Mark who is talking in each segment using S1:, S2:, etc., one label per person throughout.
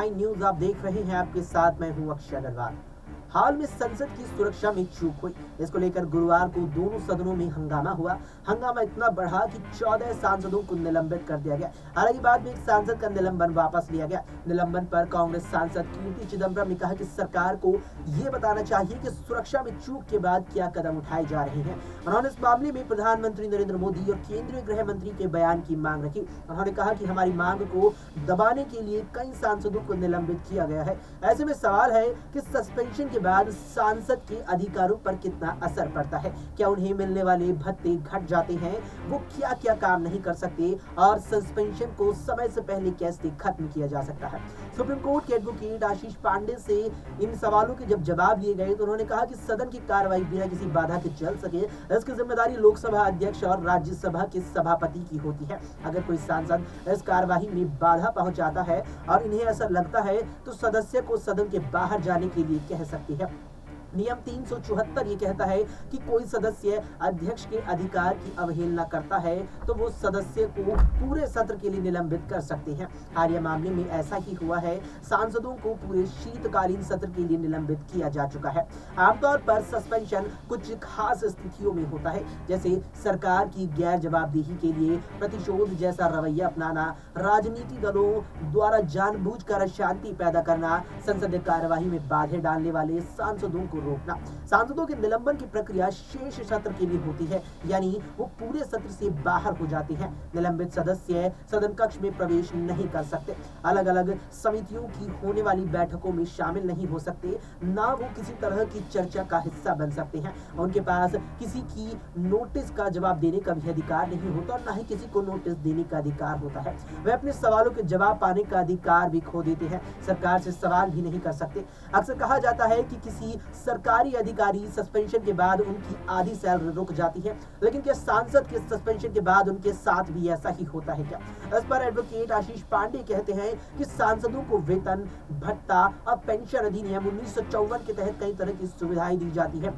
S1: 9 news आप देख रहे हैं। आपके साथ मैं हूं अक्षय अग्रवाल। हाल में संसद की सुरक्षा में चूक हुई, इसको लेकर गुरुवार को दोनों सदनों में हंगामा हुआ। हंगामा इतना बढ़ा कि 14 सांसदों को निलंबित कर दिया गया। हालांकि बाद में एक सांसद का निलंबन वापस लिया गया। निलंबन पर कांग्रेस सांसद कीर्ति चिदम्बरम ने कहा कि सरकार को यह बताना चाहिए कि सुरक्षा में चूक के बाद क्या कदम उठाए जा रहे हैं। उन्होंने इस मामले में प्रधानमंत्री नरेंद्र मोदी और केंद्रीय गृह मंत्री के बयान की मांग रखी। उन्होंने कहा कि हमारी मांग को दबाने के लिए कई सांसदों को निलंबित किया गया है। ऐसे में सवाल है कि सस्पेंशन के बाद सांसद के अधिकारों पर कितना असर पड़ता है। क्या उन्हें मिलने वाले भत्ते घट जाते हैं? वो क्या क्या काम नहीं कर सकते और सस्पेंशन को समय से पहले कैसे खत्म किया जा सकता है। सुप्रीम कोर्ट के एडवोकेट आशीष पांडे से इन सवालों के जब जवाब लिए गए तो उन्होंने कहा कि सदन की कार्रवाई बिना किसी बाधा के चल सके, इसकी जिम्मेदारी लोकसभा अध्यक्ष और राज्यसभा के सभापति की होती है। अगर कोई सांसद इस कार्यवाही में बाधा पहुंचाता है और इन्हें ऐसा लगता है तो सदस्य को सदन के बाहर जाने के लिए कह सकती है। नियम 374 ये कहता है कि कोई सदस्य अध्यक्ष के अधिकार की अवहेलना करता है तो वो सदस्य को पूरे सत्र के लिए निलंबित कर सकते हैं। हालिया मामले में ऐसा ही हुआ है। सांसदों को पूरे शीतकालीन सत्र के लिए निलंबित किया जा चुका है। आमतौर पर सस्पेंशन कुछ खास स्थितियों में होता है, जैसे सरकार की गैर जवाबदेही के लिए प्रतिशोध जैसा रवैया अपनाना, राजनीतिक दलों द्वारा जानबूझकर अशांति पैदा करना, संसदीय कार्यवाही में बाधे डालने वाले सांसदों को रोकना। सांसदों के निलंबन की प्रक्रिया शेष सत्र के लिए होती है, यानी वो पूरे सत्र से बाहर हो जाते हैं। निलंबित सदस्य सदन कक्ष में प्रवेश नहीं कर सकते, अलग अलग समितियों की होने वाली बैठकों में शामिल नहीं हो सकते, ना वो किसी तरह की चर्चा का हिस्सा बन सकते हैं। उनके पास किसी की नोटिस का जवाब देने का भी अधिकार नहीं होता और ना ही किसी को नोटिस देने का अधिकार होता है। वे अपने सवालों के जवाब पाने का अधिकार भी खो देते हैं। सरकार से सवाल भी नहीं कर सकते। अक्सर कहा जाता है कि किसी सरकारी अधिकारी सस्पेंशन के बाद उनकी आधी सैलरी रुक जाती है, लेकिन क्या सांसद के सस्पेंशन के बाद उनके साथ भी ऐसा ही होता है क्या? इस पर एडवोकेट आशीष पांडे कहते हैं कि सांसदों को वेतन, भत्ता और पेंशन अधिनियम 1954 के तहत कई तरह की सुविधाएं दी जाती है।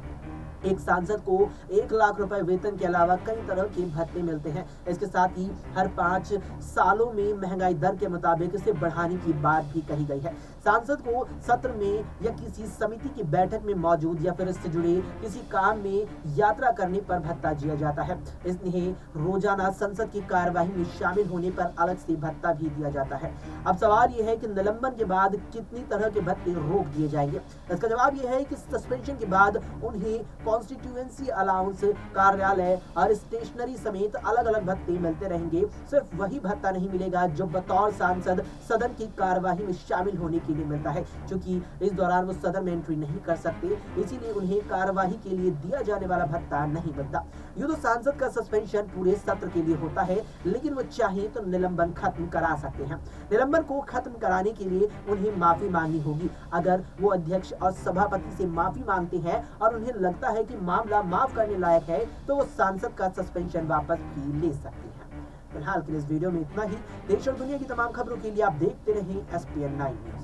S1: एक सांसद को 1 लाख रुपए वेतन के अलावा कई तरह के भत्ते मिलते हैं। इसके साथ ही हर 5 सालों में महंगाई दर के मुताबिक इसे बढ़ाने की बात भी कही गई है। सांसद को सत्र में या किसी समिति की बैठक में मौजूद या फिर इससे जुड़े किसी काम में यात्रा करने पर भत्ता दिया जाता है। इसलिए रोजाना संसद की कार्यवाही में शामिल होने पर अलग से भत्ता भी दिया जाता है। अब सवाल यह है कि निलंबन के बाद कितनी तरह के भत्ते रोक दिए जाएंगे। इसका जवाब यह है कि सस्पेंशन के बाद उन्हें कॉन्स्टिट्यूएंसी अलाउंस, कार्यालय और स्टेशनरी समेत अलग अलग भत्ते मिलते रहेंगे। सिर्फ वही भत्ता नहीं मिलेगा जो बतौर सांसद सदन की कार्यवाही में शामिल होने के लिए मिलता है। क्योंकि इस दौरान वो सदन में एंट्री नहीं कर सकते, इसीलिए उन्हें कार्यवाही के लिए दिया जाने वाला भत्ता नहीं मिलता। यूं तो सांसद का सस्पेंशन पूरे सत्र के लिए होता है, लेकिन वो चाहे तो निलंबन खत्म करा सकते हैं। निलंबन को खत्म कराने के लिए उन्हें माफी मांगनी होगी। अगर वो अध्यक्ष और सभापति से माफी मांगते हैं और उन्हें लगता है कि मामला माफ करने लायक है तो वो सांसद का सस्पेंशन वापस भी ले सकते हैं। फिलहाल के इस वीडियो में इतना ही। देश और दुनिया की तमाम खबरों के लिए आप देखते रहें SPN 9 न्यूज।